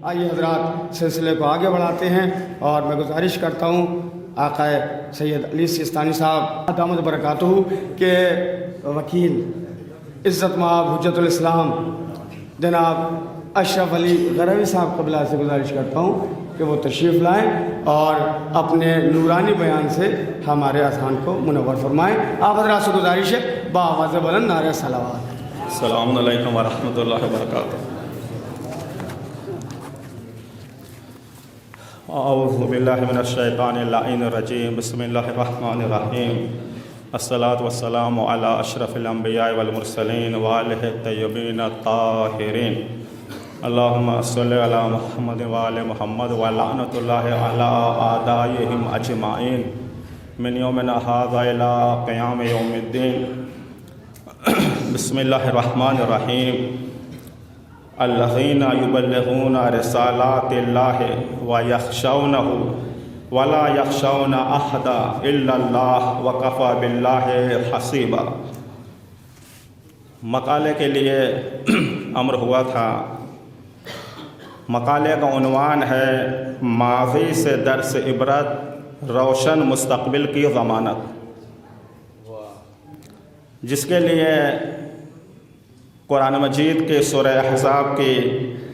آئیے حضرات سلسلے کو آگے بڑھاتے ہیں، اور میں گزارش کرتا ہوں آقا سید علی سیستانی صاحب دامت برکاتہ کے وکیل عزت مآب حجت الاسلام جناب اشرف علی غروی صاحب قبلہ سے گزارش کرتا ہوں کہ وہ تشریف لائیں اور اپنے نورانی بیان سے ہمارے اذہان کو منور فرمائیں۔ آپ حضرات سے گزارش ہے بآواز بلند نعرہ صلوات۔ السلام علیکم ورحمۃ اللہ وبرکاتہ۔ اعوذ باللہ من الشیطان اللعین الرجیم، بسم اللہ الرحمن الرحیم، الصلاۃ والسلام علی اشرف الانبیاء والمرسلین وآلہ الطیبین الطاہرین، اللہم صلی علی محمد وآل محمد ولعنۃ اللہ علی اعدائہم اجمعین من یومنا ھذا الی قیام یوم الدین۔ بسم اللہ الرحمن الرحیم، الذین یبلغون رسالات اللہ ویخشونہ ولا یخشون احدا الا اللہ وکفی باللہ حسیبا۔ مقالے کے لیے امر ہوا تھا۔ مقالے کا عنوان ہے ماضی سے درس عبرت، روشن مستقبل کی ضمانت، جس کے لیے قرآن مجید کے سورہ احزاب کی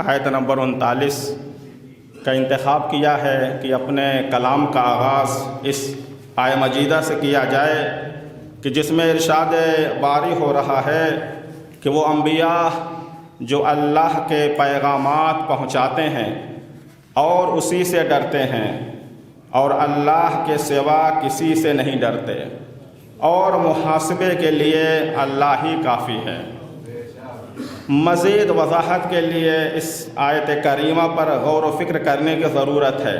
آیت نمبر 39 کا انتخاب کیا ہے کہ اپنے کلام کا آغاز اس آیت مجیدہ سے کیا جائے، کہ جس میں ارشاد باری ہو رہا ہے کہ وہ انبیاء جو اللہ کے پیغامات پہنچاتے ہیں اور اسی سے ڈرتے ہیں اور اللہ کے سوا کسی سے نہیں ڈرتے، اور محاسبے کے لیے اللہ ہی کافی ہے۔ مزید وضاحت کے لیے اس آیت کریمہ پر غور و فکر کرنے کی ضرورت ہے،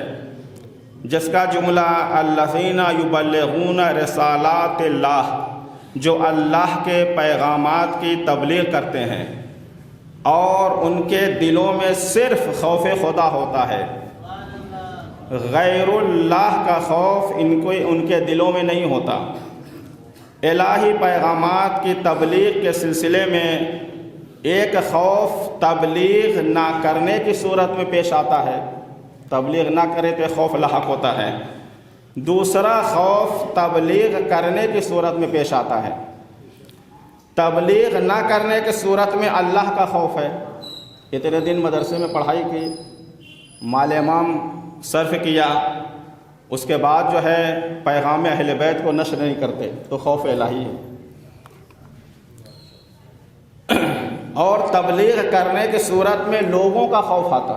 جس کا جملہ الذین یبلغون رسالات اللہ، جو اللہ کے پیغامات کی تبلیغ کرتے ہیں اور ان کے دلوں میں صرف خوف خدا ہوتا ہے، غیر اللہ کا خوف ان کے دلوں میں نہیں ہوتا۔ الہی پیغامات کی تبلیغ کے سلسلے میں ایک خوف تبلیغ نہ کرنے کی صورت میں پیش آتا ہے، تبلیغ نہ کرے تو خوف لاحق ہوتا ہے۔ دوسرا خوف تبلیغ کرنے کی صورت میں پیش آتا ہے۔ تبلیغ نہ کرنے کی صورت میں اللہ کا خوف ہے۔ اتنے دن مدرسے میں پڑھائی کی، مال امام صرف کیا، اس کے بعد جو ہے پیغام اہل بیت کو نشر نہیں کرتے، تو خوف الہی ہے۔ اور تبلیغ کرنے کی صورت میں لوگوں کا خوف آتا،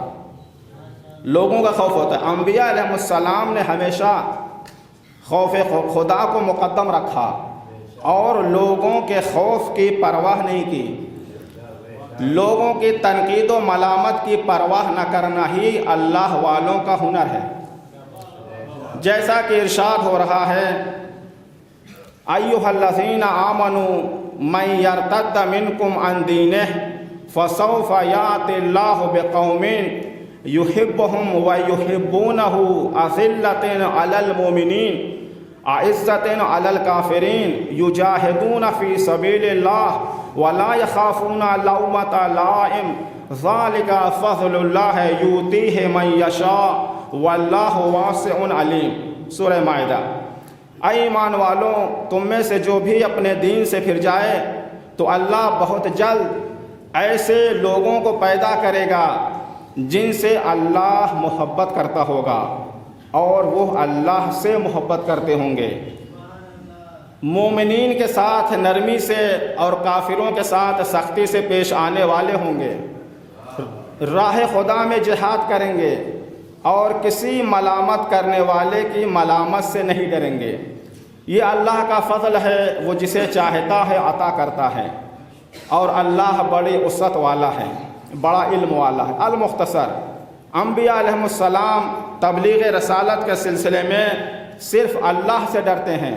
لوگوں کا خوف ہوتا ہے۔ انبیاء علیہ السلام نے ہمیشہ خوف خدا کو مقدم رکھا اور لوگوں کے خوف کی پرواہ نہیں کی۔ لوگوں کی تنقید و ملامت کی پرواہ نہ کرنا ہی اللہ والوں کا ہنر ہے۔ جیسا کہ ارشاد ہو رہا ہے، ایھا الذین آمنوا من یرتد منکم عن دینہ فسوف یأتی اللہ بقوم یحبہم ویحبونہ اذلۃ علی المؤمنین اعزۃ علی الکافرین یجاہدون فی سبیل اللہ ولا یخافون لومۃ لائم ذلک فضل اللہ یؤتیہ من یشاء واللہ واسع علیم۔ سورہ مائدہ۔ اے ایمان والوں، تم میں سے جو بھی اپنے دین سے پھر جائے تو اللہ بہت جلد ایسے لوگوں کو پیدا کرے گا جن سے اللہ محبت کرتا ہوگا اور وہ اللہ سے محبت کرتے ہوں گے۔ مومنین کے ساتھ نرمی سے اور کافروں کے ساتھ سختی سے پیش آنے والے ہوں گے، راہ خدا میں جہاد کریں گے اور کسی ملامت کرنے والے کی ملامت سے نہیں ڈریں گے۔ یہ اللہ کا فضل ہے، وہ جسے چاہتا ہے عطا کرتا ہے، اور اللہ بڑی وسعت والا ہے، بڑا علم والا ہے۔ المختصر، انبیاء علیہ السلام تبلیغ رسالت کے سلسلے میں صرف اللہ سے ڈرتے ہیں۔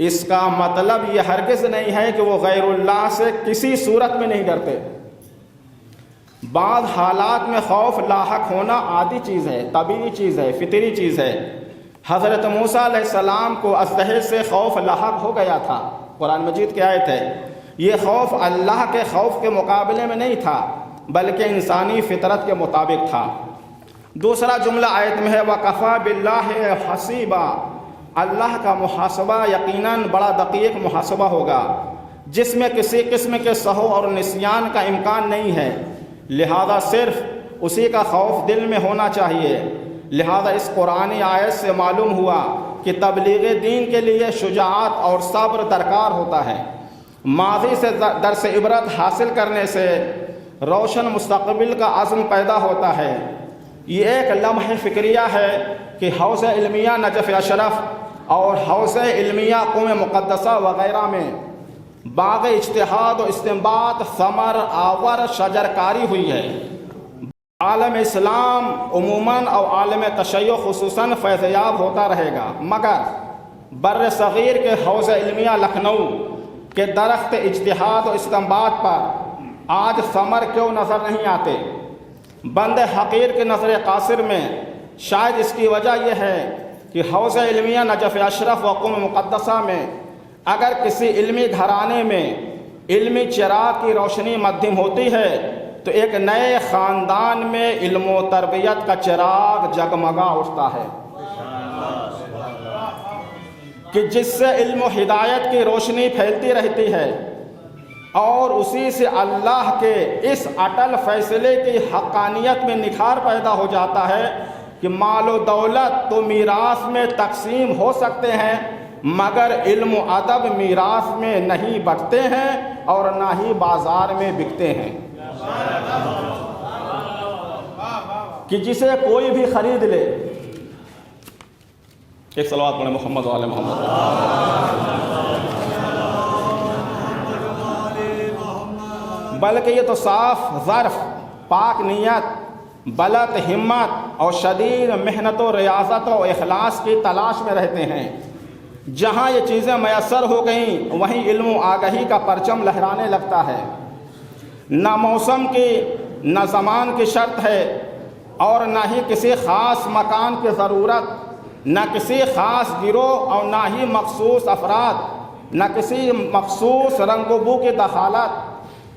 اس کا مطلب یہ ہرگز نہیں ہے کہ وہ غیر اللہ سے کسی صورت میں نہیں ڈرتے۔ بعض حالات میں خوف لاحق ہونا عادی چیز ہے، طبیعی چیز ہے، فطری چیز ہے۔ حضرت موسیٰ علیہ السلام کو اژدہے سے خوف لاحق ہو گیا تھا، قرآن مجید کی آیت ہے۔ یہ خوف اللہ کے خوف کے مقابلے میں نہیں تھا، بلکہ انسانی فطرت کے مطابق تھا۔ دوسرا جملہ آیت میں ہے وَقَفَى بِاللَّهِ حَسِيبًا، اللہ کا محاسبہ یقیناً بڑا دقیق محاسبہ ہوگا جس میں کسی قسم کے سہو اور نسیان کا امکان نہیں ہے، لہذا صرف اسی کا خوف دل میں ہونا چاہیے۔ لہذا اس قرآنی آیت سے معلوم ہوا کہ تبلیغ دین کے لیے شجاعت اور صبر درکار ہوتا ہے۔ ماضی سے درس عبرت حاصل کرنے سے روشن مستقبل کا عزم پیدا ہوتا ہے۔ یہ ایک لمحہ فکریہ ہے کہ حوزہ علمیہ نجف اشرف اور حوزہ علمیہ قوم مقدسہ وغیرہ میں باغ اجتہاد و استنباط ثمر آور شجرکاری ہوئی ہے۔ عالم اسلام عموماً اور عالم تشیع خصوصاً فیض یاب ہوتا رہے گا، مگر بر صغیر کے حوزہ علمیہ لکھنؤ کے درخت اجتہاد و استنباط پر آج ثمر کیوں نظر نہیں آتے؟ بند حقیر کے نظر قاصر میں شاید اس کی وجہ یہ ہے کہ حوزہ علمیہ نجف اشرف و قوم مقدسہ میں اگر کسی علمی گھرانے میں علمی چراغ کی روشنی مدھم ہوتی ہے تو ایک نئے خاندان میں علم و تربیت کا چراغ جگمگا اٹھتا ہے کہ جس سے علم و ہدایت کی روشنی پھیلتی رہتی ہے، اور اسی سے اللہ کے اس اٹل فیصلے کی حقانیت میں نکھار پیدا ہو جاتا ہے کہ مال و دولت تو میراث میں تقسیم ہو سکتے ہیں مگر علم و ادب میراث میں نہیں بٹتے ہیں اور نہ ہی بازار میں بکتے ہیں کہ جسے کوئی بھی خرید لے۔ ایک صلوات پڑھیں محمد و آل محمد۔ بلکہ یہ تو صاف ظرف، پاک نیت، بلد ہمت اور شدید محنت و ریاضت و اخلاص کی تلاش میں رہتے ہیں۔ جہاں یہ چیزیں میسر ہو گئیں وہیں علم و آگہی کا پرچم لہرانے لگتا ہے۔ نہ موسم کی نہ زمان کی شرط ہے اور نہ ہی کسی خاص مکان کی ضرورت، نہ کسی خاص گروہ اور نہ ہی مخصوص افراد، نہ کسی مخصوص رنگ و بو کی دخالت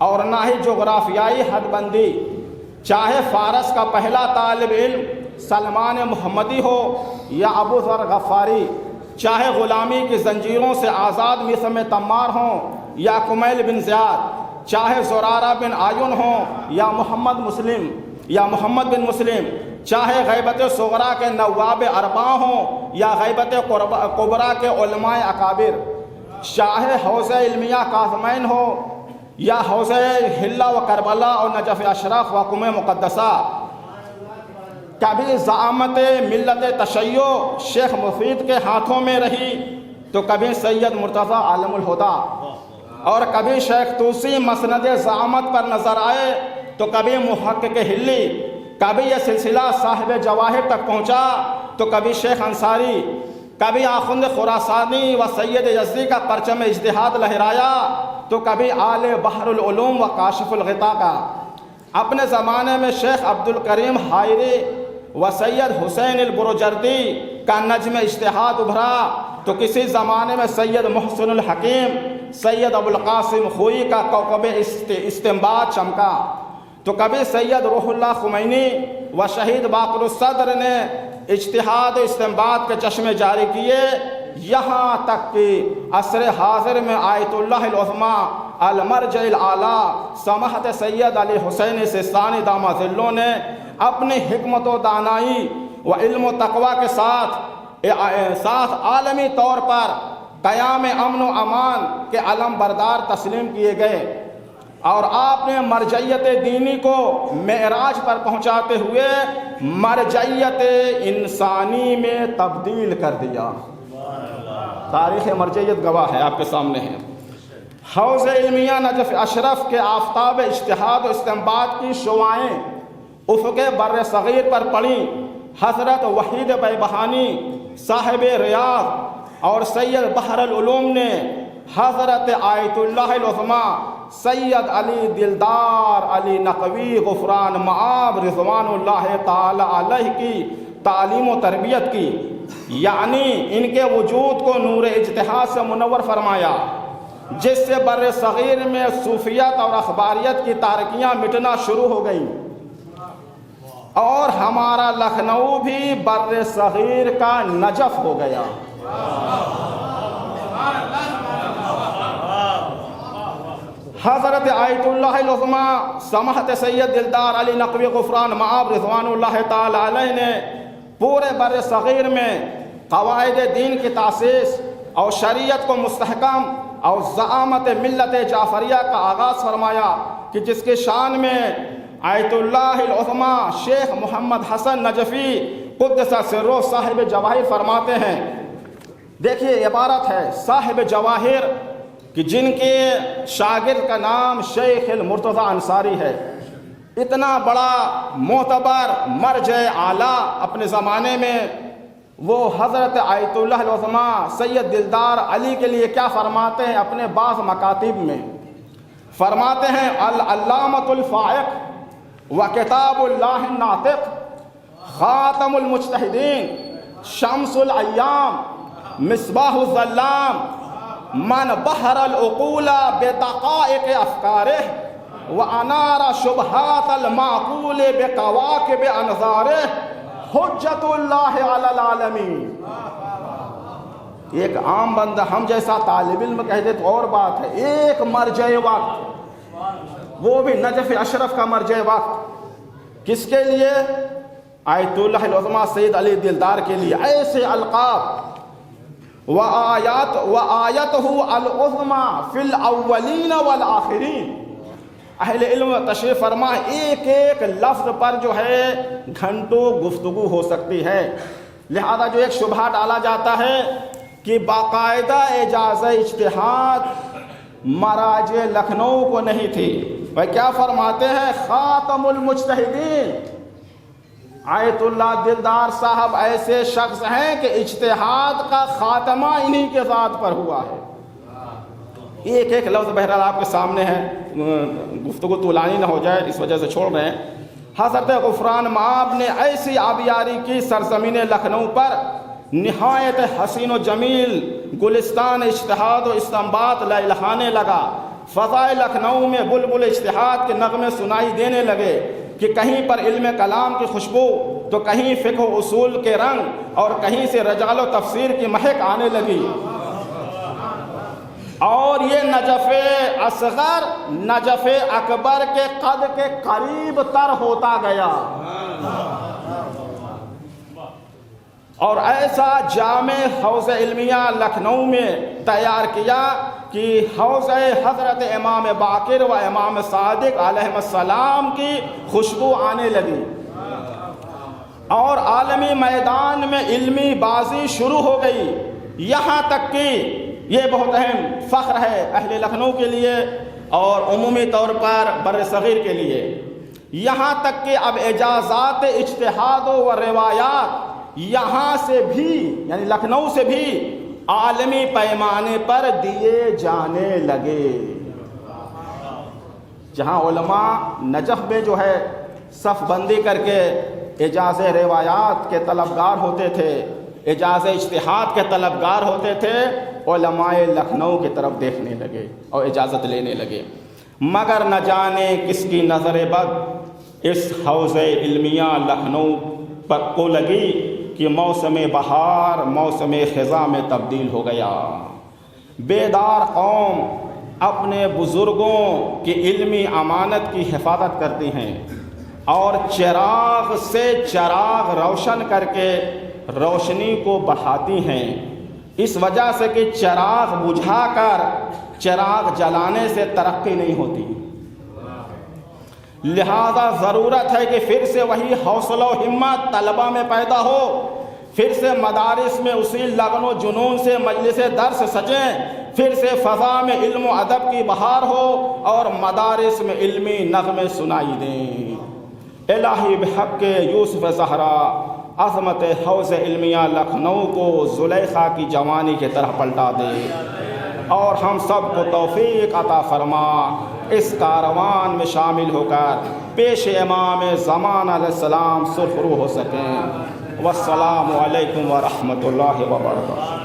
اور نہ ہی جغرافیائی حد بندی۔ چاہے فارس کا پہلا طالب علم سلمان محمدی ہو یا ابو ذر غفاری، چاہے غلامی کی زنجیروں سے آزاد مصر میں تمار ہوں یا کمیل بن زیاد، چاہے زرارہ بن آیون ہوں یا محمد بن مسلم، چاہے غیبت صغرا کے نواب ارباں ہوں یا غیبت کبرا کے علماء اکابر، چاہے حوزہ علمیہ کاظمین ہو یا حوزہ حلہ و کربلا اور نجف اشرف و قوم مقدسہ، کبھی زعامت ملت تشیع شیخ مفید کے ہاتھوں میں رہی تو کبھی سید مرتضی عالم الہدا، اور کبھی شیخ طوسی مسند زعامت پر نظر آئے تو کبھی محقق ہلی، کبھی یہ سلسلہ صاحب جواہر تک پہنچا تو کبھی شیخ انصاری، کبھی آخوند خراسانی و سید یزدی کا پرچم اجتہاد لہرایا تو کبھی آل بحر العلوم و کاشف الغطاء کا۔ اپنے زمانے میں شیخ عبد الکریم حائری و سید حسین البروجردی کا نجم اجتہاد ابھرا تو کسی زمانے میں سید محسن الحکیم، سید ابو القاسم خوئی کا کوكب استنباط چمکا، تو کبھی سید روح اللہ خمینی و شہید باقر الصدر نے اجتہاد و استنباط کے چشمے جاری کیے، یہاں تک کہ عصر حاضر میں آیت اللہ العظمیٰ المرجع الاعلیٰ سماحت سید علی حسین سستانی دامہ ذلوں نے اپنی حکمت و دانائی و علم و تقوی کے ساتھ عالمی طور پر قیام امن و امان کے علم بردار تسلیم کیے گئے، اور آپ نے مرجعیت دینی کو معراج پر پہنچاتے ہوئے مرجعیت انسانی میں تبدیل کر دیا۔ تاریخ مرجعیت گواہ ہے، آپ کے سامنے ہے۔ حوزہ علمیہ نجف اشرف کے آفتاب اجتہاد و استنباط کی شعاعیں افق بر صغیر پر پڑیں۔ حضرت وحید بیبہانی صاحب ریاض اور سید بحر العلوم نے حضرت آیت اللہ العظمیٰ سید علی دلدار علی نقوی غفران معاب رضوان اللہ تعالی علیہ کی تعلیم و تربیت کی، یعنی ان کے وجود کو نور اجتہاد سے منور فرمایا، جس سے بر صغیر میں صوفیت اور اخباریت کی تاریکیاں مٹنا شروع ہو گئیں۔ اور ہمارا لکھنؤ بھی بر صغیر کا نجف ہو گیا۔ حضرت آیت اللہ العظمیٰ سماحت سید دلدار علی نقوی غفران مآب رضوان اللہ تعالی علیہ نے پورے بر صغیر میں قواعد دین کی تاسیس اور شریعت کو مستحکم اور زعامت ملت جعفریہ کا آغاز فرمایا، کہ جس کے شان میں آیت اللہ العظمیٰ شیخ محمد حسن نجفی قدس سرہ صاحب جواہر فرماتے ہیں۔ دیکھیے عبارت ہے صاحب جواہر، کہ جن کے شاگرد کا نام شیخ المرتضی انصاری ہے۔ اتنا بڑا معتبر مرجع اعلیٰ اپنے زمانے میں، وہ حضرت آیت اللہ العظمیٰ سید دلدار علی کے لیے کیا فرماتے ہیں اپنے بعض مکاتب میں؟ فرماتے ہیں العلامۃ الفائق و کتاب اللہ الناطق خاتم المجتہدین شمس الایام مصباح الظلام من بحر العقول بدقائق افکارہ وانار شبہات المعقول بکواکب انظارہ حجت اللہ علی العالمین۔ ایک عام بندہ ہم جیسا طالب علم کہہ دے تو اور بات ہے، ایک مرجع وقت، وہ بھی نجف اشرف کا مرجع وقت، کس کے لیے؟ آیت اللہ العظمیٰ سید علی دلدار کے لیے۔ ایسے القاب وآیتہ العظمیٰ فی الاولین والآخرین۔ اہل علم تشریف فرما ایک ایک لفظ پر جو ہے گھنٹوں گفتگو ہو سکتی ہے، لہذا جو ایک شبہہ ڈالا جاتا ہے کہ باقاعدہ اجازہ اجتہاد مراجع لکھنؤ کو نہیں تھی، وہ کیا فرماتے ہیں؟ خاتم المجتہدین آیت اللہ دلدار صاحب ایسے شخص ہیں کہ اجتہاد کا خاتمہ انہی کے ذات پر ہوا ہے۔ ایک ایک لفظ بہرحال آپ کے سامنے ہے، گفتگو طولانی نہ ہو جائے اس وجہ سے چھوڑ رہے ہیں۔ حضرت غفران مآب نے ایسی آبیاری کی سرزمین لکھنؤ پر، نہایت حسین و جمیل گلستان اجتہاد و استنباط لہلہانے لگا۔ فضائے لکھنؤ میں بلبل اجتہاد کے نغمے سنائی دینے لگے، کہ کہیں پر علم کلام کی خوشبو تو کہیں فقہ و اصول کے رنگ اور کہیں سے رجال و تفسیر کی مہک آنے لگی، اور یہ نجف اصغر نجف اکبر کے قد کے قریب تر ہوتا گیا، اور ایسا جامع حوض علمیہ لکھنؤ میں تیار کیا کہ حوض حضرت امام باقر و امام صادق علیہ السلام کی خوشبو آنے لگی، اور عالمی میدان میں علمی بازی شروع ہو گئی۔ یہاں تک کہ یہ بہت اہم فخر ہے اہل لکھنؤ کے لیے اور عمومی طور پر بر صغیر کے لیے، یہاں تک کہ اب اجازات اجتہاد و روایات یہاں سے بھی، یعنی لکھنؤ سے بھی عالمی پیمانے پر دیے جانے لگے۔ جہاں علماء نجف میں جو ہے صف بندی کر کے اجازہ روایات کے طلبگار ہوتے تھے، اجازہ اجتہاد کے طلبگار ہوتے تھے، علماء لکھنؤ کی طرف دیکھنے لگے اور اجازت لینے لگے۔ مگر نہ جانے کس کی نظر بد اس حوض علمیہ لکھنؤ پر کو لگی کہ موسم بہار موسم خزاں میں تبدیل ہو گیا۔ بیدار قوم اپنے بزرگوں کی علمی امانت کی حفاظت کرتی ہیں اور چراغ سے چراغ روشن کر کے روشنی کو بڑھاتی ہیں، اس وجہ سے کہ چراغ بجھا کر چراغ جلانے سے ترقی نہیں ہوتی، لہذا ضرورت ہے کہ پھر سے وہی حوصلہ و ہمت طلبہ میں پیدا ہو، پھر سے مدارس میں اسی لگن و جنون سے مجلس درس سجیں، پھر سے فضا میں علم و ادب کی بہار ہو اور مدارس میں علمی نغمے سنائی دیں۔ الہی بحق یوسف زہرا عظمت حوض علمیہ لکھنؤ کو زلیخا کی جوانی کی طرح پلٹا دے، اور ہم سب کو توفیق عطا فرما اس کاروان میں شامل ہو کر پیش امام زمان علیہ السلام سرخرو ہو سکیں۔ والسلام علیکم ورحمۃ اللہ وبرکاتہ۔